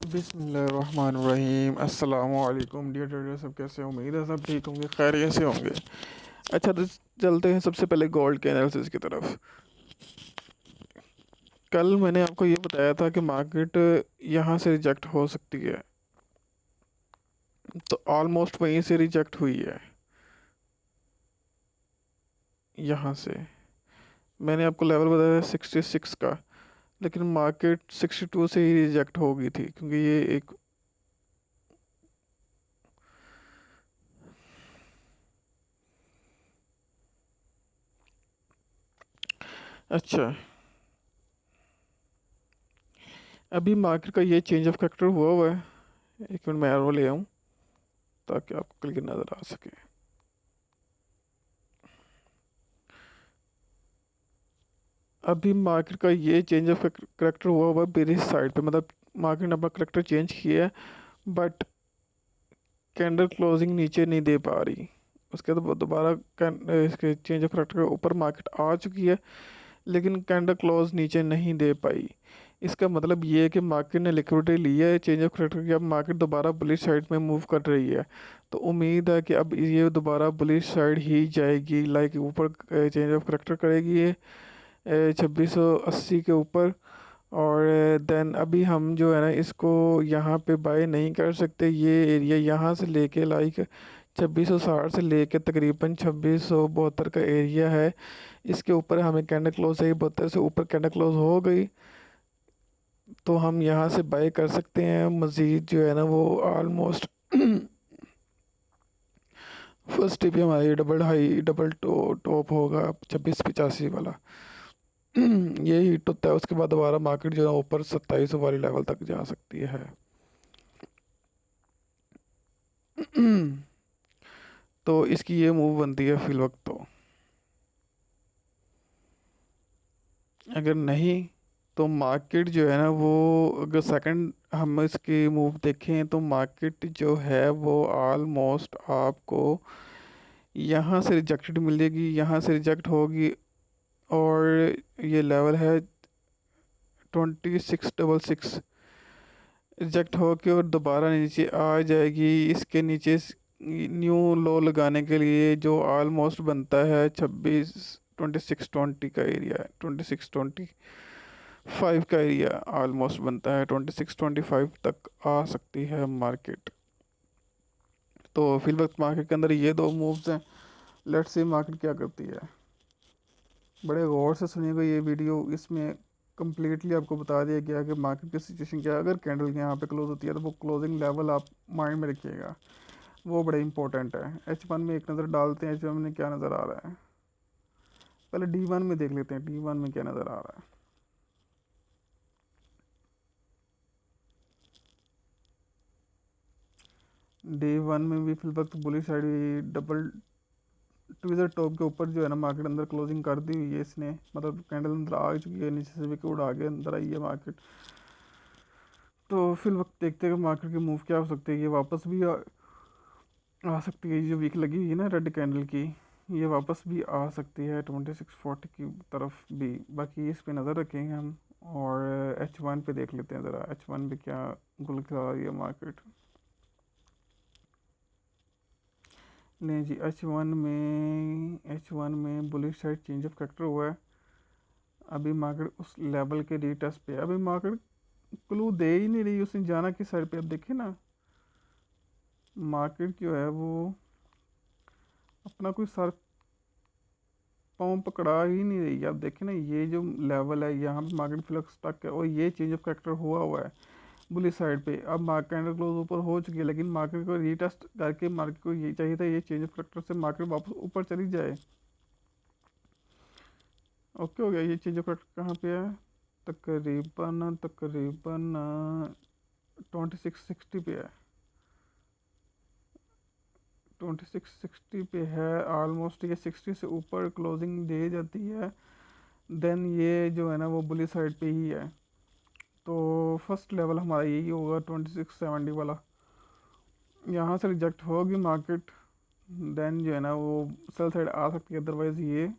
बिस्मिल्लाहिर्रहमानिर्रहीम। अस्सलामु अलैकुम डियर ट्रेडर, सब कैसे हैं? उम्मीद है सब ठीक होंगे, खैरियत से होंगे। अच्छा, तो चलते हैं सबसे पहले गोल्ड के एनालिसिस की तरफ। कल मैंने आपको ये बताया था कि मार्केट यहाँ से रिजेक्ट हो सकती है, तो ऑलमोस्ट वहीं से रिजेक्ट हुई है। यहाँ से मैंने आपको लेवल बताया 66 का, लेकिन मार्केट 62 से ही रिजेक्ट हो गई थी, क्योंकि ये एक अच्छा, अभी मार्केट का ये चेंज ऑफ फैक्टर हुआ है। एक मिनट मैं एरो ले आऊँ ताकि आपको क्लियर नज़र आ सके। अभी मार्केट का ये चेंज ऑफ करेक्टर हुआ मेरी साइड पे, मतलब मार्केट ने अपना करेक्टर चेंज किया है, बट कैंडल क्लोजिंग नीचे नहीं दे पा रही। उसके बाद दोबारा इसके चेंज ऑफ करेक्टर के ऊपर मार्केट आ चुकी है, लेकिन कैंडल क्लोज नीचे नहीं दे पाई। इसका मतलब ये है कि मार्केट ने लिक्विडिटी ली है चेंज ऑफ करेक्टर की, अब मार्केट दोबारा बुलिश साइड में मूव कर रही है। तो उम्मीद है कि अब ये दोबारा बुलिश साइड ही जाएगी, लाइक ऊपर चेंज ऑफ करेक्टर करेगी ये 2680 के ऊपर। और देन अभी हम जो है ना इसको यहाँ पे बाय नहीं कर सकते। ये एरिया यहाँ से लेके लाइक 2660 से लेके तकरीबन 2672 का एरिया है। इसके ऊपर हमें कैंडल क्लोज है, 72 से ऊपर कैंडल क्लोज हो गई तो हम यहाँ से बाय कर सकते हैं। मज़ीद जो है ना वो ऑलमोस्ट फर्स्ट टिप हमारी डबल हाई डबल टॉप होगा 2685 वाला। ये हिट होता है, उसके बाद दोबारा मार्केट जो है ऊपर 2700 वाली लेवल तक जा सकती है। तो इसकी ये मूव बनती है फिल वक्त। तो अगर नहीं तो मार्केट जो है ना वो, अगर सेकंड हम इसकी मूव देखें तो मार्केट जो है वो ऑलमोस्ट आपको यहाँ से रिजेक्टेड मिलेगी, यहाँ से रिजेक्ट होगी। और ये लेवल है 2666, रिजेक्ट होके और दोबारा नीचे आ जाएगी। इसके नीचे न्यू लो लगाने के लिए जो ऑलमोस्ट बनता है 26 2620 का एरिया है, 2625 का एरिया ऑलमोस्ट बनता है, 2625 तक आ सकती है मार्केट। तो फिल वक्त मार्केट के अंदर ये दो मूव्स हैं। लेट्स सी मार्केट क्या करती है। बड़े गौर से सुनिएगा ये वीडियो, इसमें कम्प्लीटली आपको बता दिया गया कि मार्केट की सिचुएशन क्या है। अगर कैंडल यहाँ पे क्लोज होती है तो वो क्लोजिंग लेवल आप माइंड में रखिएगा, वो बड़े इंपॉर्टेंट है। H1 में एक नज़र डालते हैं, H1 में क्या नज़र आ रहा है। पहले D1 में देख लेते हैं, D1 में क्या नज़र आ रहा है। D1 में भी फिल वक्त bullish side double tweezer top के ऊपर जो है ना मार्केट अंदर क्लोजिंग कर दी हुई है इसने, मतलब कैंडल अंदर आ चुकी है, नीचे से विकेट उड़ा के अंदर आई है मार्केट। तो फिर वक्त देखते हैं कि मार्केट की मूव क्या हो सकती है। ये वापस भी आ सकती है, ये जो वीक लगी हुई है ना रेड कैंडल की, ये वापस भी आ सकती है 2640 की तरफ भी। बाकी इस पे नज़र रखेंगे हम। और H1 पे देख लेते हैं ज़रा, H1 पे क्या गुल खिला रही है मार्केट। नहीं जी, H1 में bullish side change of factor हुआ है। अभी मार्केट उस लेवल के रीटेस्ट पे है। अभी मार्केट क्लू दे ही नहीं रही उसने जाना किस साइड पे। अब देखिए ना, मार्केट जो है वो अपना कोई सर पाँव पकड़ा ही नहीं रही है। अब देखें ना, ये जो लेवल है यहाँ पे मार्केट फ्लक्स स्टक है, और ये चेंज ऑफ कैरेक्टर हुआ है बुली साइड पे। अब मार्केट कैंडल क्लोज ऊपर हो चुकी है, लेकिन मार्केट को रीटेस्ट करके मार्केट को ये चाहिए था, ये चेंज ऑफ कैरेक्टर से मार्केट वापस ऊपर चली जाए। ओके हो गया। ये चेंज ऑफ कैरेक्टर कहाँ पे है? तकरीबन तकरीबन 2660 पे है, 2660 पे है ऑलमोस्ट। ये 60 से ऊपर क्लोजिंग दे जाती है, देन ये जो है ना वो बुली साइड पे ही है। तो फर्स्ट लेवल हमारा यही होगा 2670 वाला। यहाँ से रिजेक्ट होगी मार्केट, देन जो है ना वो सेल साइड आ सकती है, अदरवाइज ये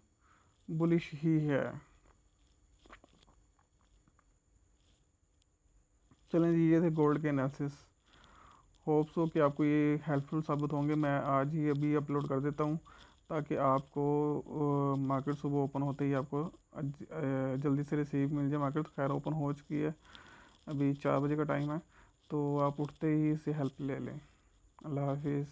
बुलिश ही है। चलें जी, ये थे गोल्ड के एनालिसिस। होप्स हो कि आपको ये हेल्पफुल साबित होंगे। मैं आज ही अभी अपलोड कर देता हूँ ताकि आपको मार्केट सुबह ओपन होते ही आपको जल्दी से रिसीव मिल जाए। मार्केट तो खैर ओपन हो चुकी है, अभी 4 बजे का टाइम है, तो आप उठते ही इससे हेल्प ले लें। अल्लाह हाफिज़।